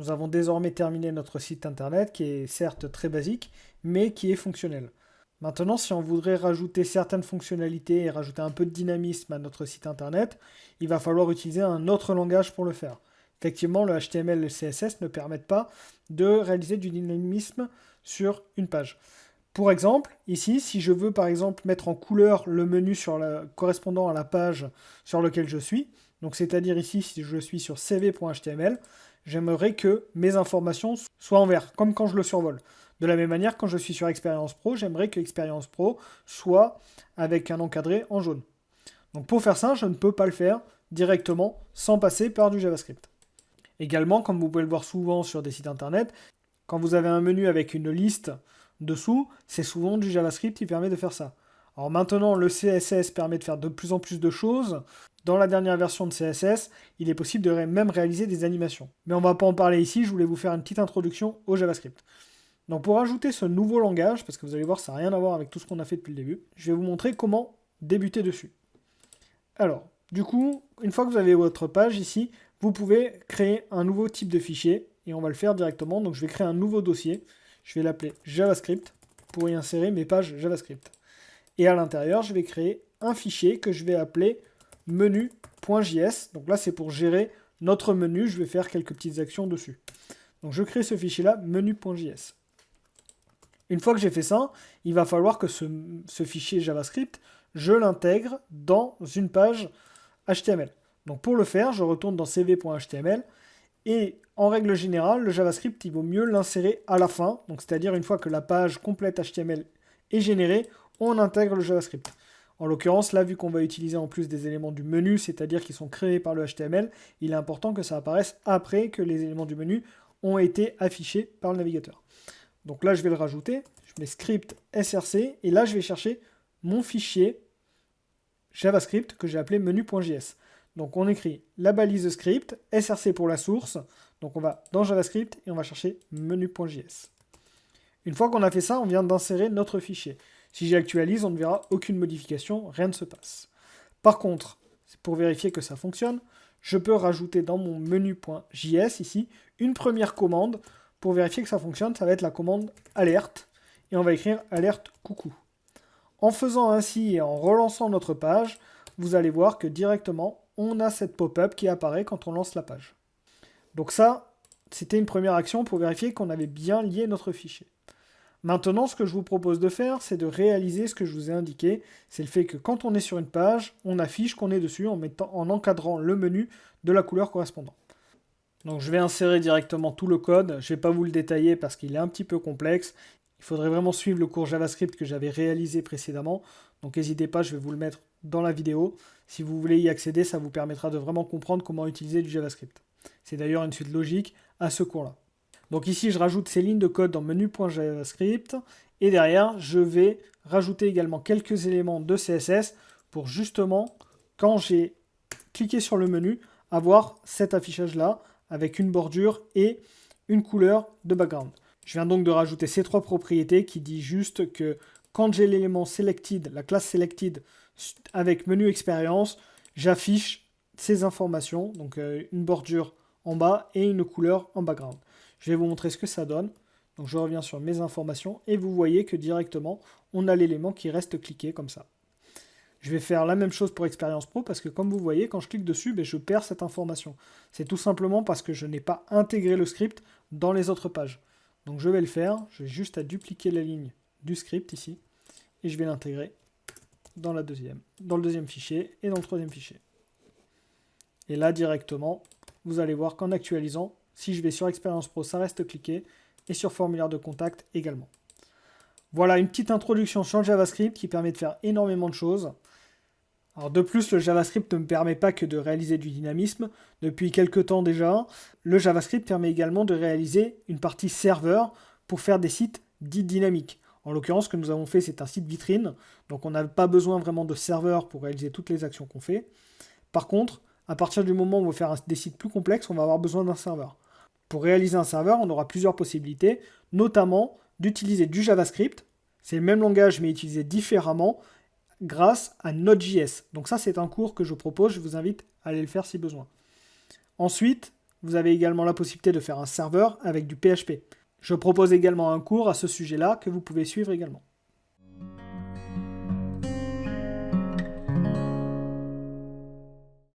Nous avons désormais terminé notre site internet qui est certes très basique, mais qui est fonctionnel. Maintenant, si on voudrait rajouter certaines fonctionnalités et rajouter un peu de dynamisme à notre site internet, il va falloir utiliser un autre langage pour le faire. Effectivement, le HTML et le CSS ne permettent pas de réaliser du dynamisme sur une page. Pour exemple, ici, si je veux par exemple mettre en couleur le menu correspondant à la page sur laquelle je suis, donc c'est-à-dire ici, si je suis sur cv.html, j'aimerais que mes informations soient en vert, comme quand je le survole. De la même manière, quand je suis sur Experience Pro, j'aimerais que Experience Pro soit avec un encadré en jaune. Donc pour faire ça, je ne peux pas le faire directement sans passer par du JavaScript. Également, comme vous pouvez le voir souvent sur des sites internet, quand vous avez un menu avec une liste dessous, c'est souvent du JavaScript qui permet de faire ça. Alors maintenant, le CSS permet de faire de plus en plus de choses. Dans la dernière version de CSS, il est possible de même réaliser des animations. Mais on ne va pas en parler ici, je voulais vous faire une petite introduction au JavaScript. Donc pour ajouter ce nouveau langage, parce que vous allez voir, ça n'a rien à voir avec tout ce qu'on a fait depuis le début, je vais vous montrer comment débuter dessus. Alors, du coup, une fois que vous avez votre page ici, vous pouvez créer un nouveau type de fichier, et on va le faire directement. Donc je vais créer un nouveau dossier, je vais l'appeler JavaScript, pour y insérer mes pages JavaScript. Et à l'intérieur, je vais créer un fichier que je vais appeler menu.js. Donc là, c'est pour gérer notre menu, je vais faire quelques petites actions dessus. Donc je crée ce fichier-là, menu.js. Une fois que j'ai fait ça, il va falloir que ce fichier JavaScript, je l'intègre dans une page HTML. Donc pour le faire, je retourne dans cv.html et en règle générale, le JavaScript, il vaut mieux l'insérer à la fin, donc c'est-à-dire une fois que la page complète HTML est générée, on intègre le JavaScript. En l'occurrence, là, vu qu'on va utiliser en plus des éléments du menu, c'est-à-dire qui sont créés par le HTML, il est important que ça apparaisse après que les éléments du menu ont été affichés par le navigateur. Donc là, je vais le rajouter, je mets script src, et là, je vais chercher mon fichier JavaScript que j'ai appelé menu.js. Donc on écrit la balise script, src pour la source, donc on va dans JavaScript et on va chercher menu.js. Une fois qu'on a fait ça, on vient d'insérer notre fichier. Si j'actualise, on ne verra aucune modification, rien ne se passe. Par contre, pour vérifier que ça fonctionne, je peux rajouter dans mon menu.js ici une première commande. Pour vérifier que ça fonctionne, ça va être la commande alerte, et on va écrire alerte coucou. En faisant ainsi et en relançant notre page, vous allez voir que directement, on a cette pop-up qui apparaît quand on lance la page. Donc ça, c'était une première action pour vérifier qu'on avait bien lié notre fichier. Maintenant, ce que je vous propose de faire, c'est de réaliser ce que je vous ai indiqué. C'est le fait que quand on est sur une page, on affiche qu'on est dessus en encadrant le menu de la couleur correspondante. Donc je vais insérer directement tout le code. Je ne vais pas vous le détailler parce qu'il est un petit peu complexe. Il faudrait vraiment suivre le cours JavaScript que j'avais réalisé précédemment. Donc n'hésitez pas, je vais vous le mettre dans la vidéo. Si vous voulez y accéder, ça vous permettra de vraiment comprendre comment utiliser du JavaScript. C'est d'ailleurs une suite logique à ce cours-là. Donc ici, je rajoute ces lignes de code dans menu.javascript. Et derrière, je vais rajouter également quelques éléments de CSS pour justement, quand j'ai cliqué sur le menu, avoir cet affichage-là avec une bordure et une couleur de background. Je viens donc de rajouter ces trois propriétés qui disent juste que quand j'ai l'élément selected, la classe selected avec menu expérience, j'affiche ces informations, donc une bordure en bas et une couleur en background. Je vais vous montrer ce que ça donne. Donc je reviens sur mes informations et vous voyez que directement, on a l'élément qui reste cliqué comme ça. Je vais faire la même chose pour Experience Pro parce que comme vous voyez, quand je clique dessus, je perds cette information. C'est tout simplement parce que je n'ai pas intégré le script dans les autres pages. Donc je vais le faire, je vais juste à dupliquer la ligne du script ici, et je vais l'intégrer dans le deuxième fichier et dans le troisième fichier. Et là directement, vous allez voir qu'en actualisant, si je vais sur Experience Pro, ça reste cliqué, et sur formulaire de contact également. Voilà une petite introduction sur le JavaScript qui permet de faire énormément de choses. Alors de plus, le JavaScript ne me permet pas que de réaliser du dynamisme. Depuis quelques temps déjà, le JavaScript permet également de réaliser une partie serveur pour faire des sites dits dynamiques. En l'occurrence, ce que nous avons fait, c'est un site vitrine. Donc on n'a pas besoin vraiment de serveur pour réaliser toutes les actions qu'on fait. Par contre, à partir du moment où on veut faire des sites plus complexes, on va avoir besoin d'un serveur. Pour réaliser un serveur, on aura plusieurs possibilités, notamment d'utiliser du JavaScript. C'est le même langage, mais utilisé différemment, grâce à Node.js. Donc ça, c'est un cours que je propose, je vous invite à aller le faire si besoin. Ensuite, Vous avez également la possibilité de faire un serveur avec du PHP. Je propose également un cours à ce sujet-là que vous pouvez suivre également.